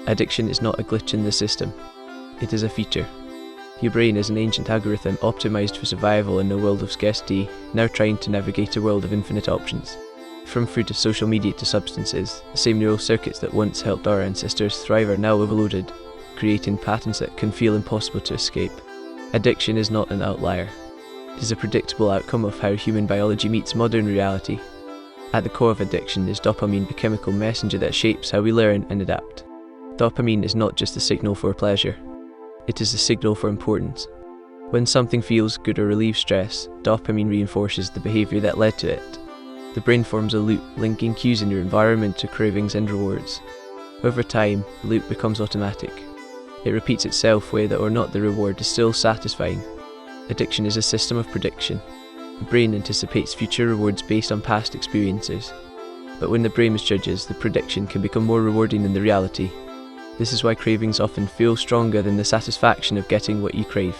Addiction is not a glitch in the system. It is a feature. Your brain is an ancient algorithm optimized for survival in a world of scarcity, now trying to navigate a world of infinite options. From food to social media to substances, the same neural circuits that once helped our ancestors thrive are now overloaded, creating patterns that can feel impossible to escape. Addiction is not an outlier. It is a predictable outcome of how human biology meets modern reality. At the core of addiction is dopamine, the chemical messenger that shapes how we learn and adapt. Dopamine is not just a signal for pleasure. It is a signal for importance. When something feels good or relieves stress, dopamine reinforces the behavior that led to it. The brain forms a loop, linking cues in your environment to cravings and rewards. Over time, the loop becomes automatic. It repeats itself whether or not the reward is still satisfying. Addiction is a system of prediction. The brain anticipates future rewards based on past experiences. But when the brain misjudges, the prediction can become more rewarding than the reality. This is why cravings often feel stronger than the satisfaction of getting what you crave.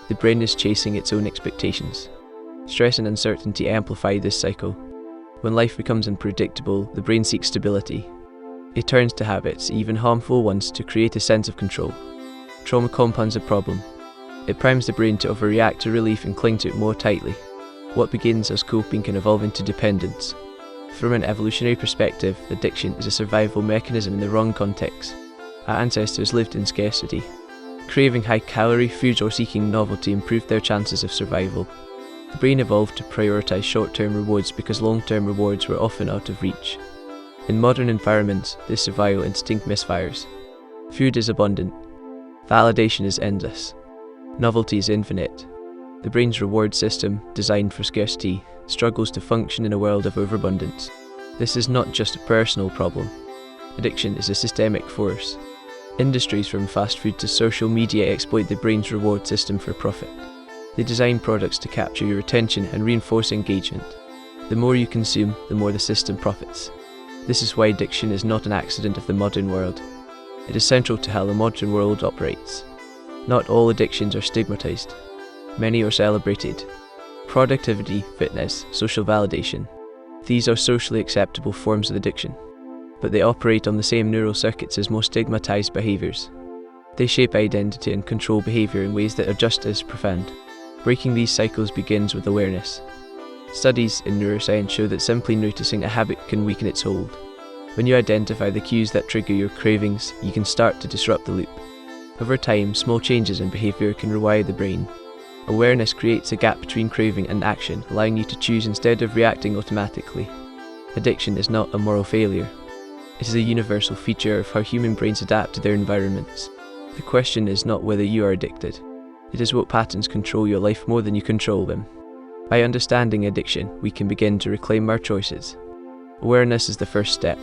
The brain is chasing its own expectations. Stress and uncertainty amplify this cycle. When life becomes unpredictable, the brain seeks stability. It turns to habits, even harmful ones, to create a sense of control. Trauma compounds the problem. It primes the brain to overreact to relief and cling to it more tightly. What begins as coping can evolve into dependence. From an evolutionary perspective, addiction is a survival mechanism in the wrong context. Our ancestors lived in scarcity. Craving high-calorie foods or seeking novelty improved their chances of survival. The brain evolved to prioritize short-term rewards because long-term rewards were often out of reach. In modern environments, this survival instinct misfires. Food is abundant. Validation is endless. Novelty is infinite. The brain's reward system, designed for scarcity, struggles to function in a world of overabundance. This is not just a personal problem. Addiction is a systemic force. Industries from fast food to social media exploit the brain's reward system for profit. They design products to capture your attention and reinforce engagement. The more you consume, the more the system profits. This is why addiction is not an accident of the modern world. It is central to how the modern world operates. Not all addictions are stigmatized. Many are celebrated. Productivity, fitness, social validation. These are socially acceptable forms of addiction. But they operate on the same neural circuits as most stigmatized behaviors. They shape identity and control behavior in ways that are just as profound. Breaking these cycles begins with awareness. Studies in neuroscience show that simply noticing a habit can weaken its hold. When you identify the cues that trigger your cravings, you can start to disrupt the loop. Over time, small changes in behavior can rewire the brain. Awareness creates a gap between craving and action, allowing you to choose instead of reacting automatically. Addiction is not a moral failure. It is a universal feature of how human brains adapt to their environments. The question is not whether you are addicted. It is what patterns control your life more than you control them. By understanding addiction, we can begin to reclaim our choices. Awareness is the first step.